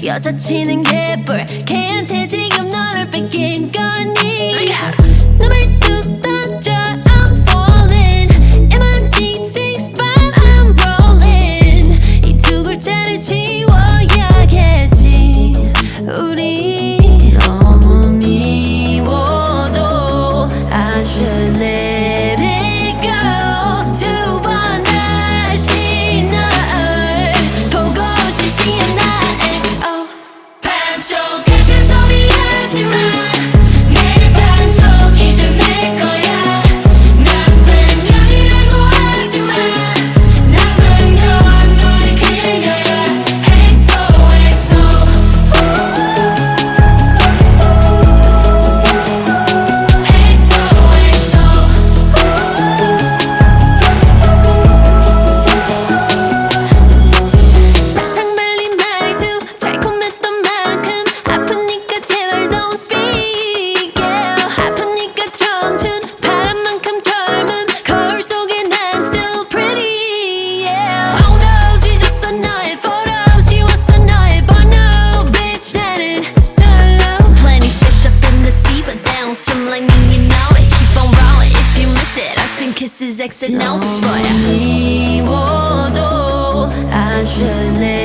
여사치는 개뿔 걔한테 지금 너를 뺏긴 거니 눈을 뚝 던져 I'm falling MRT65 I'm rolling 이 두 글자를 지워야겠지 우리 너무 미워도 I should let it go 두 번 다시 널 보고 싶지 않아 XO 반쪽 같은 소리 하지마 내가 반쪽 이제 내 거야 나쁜 년이라고 하지마 나쁜 건 너를 그려야 XO XO 사탕 발린 말투 달콤했던 만큼 아프니까 제발 don't speak yeah. 아프니까 청춘 바람만큼 젊음 거울 속에 난 still pretty yeah. Oh no 찢었어 너의 photo 지웠어 너의 번호 bitch 나는 solo Plenty fish up in the sea but they don't swim like me you know it keep on rolling if you miss it hugs and kisses exit noses for ya 미워도 I should let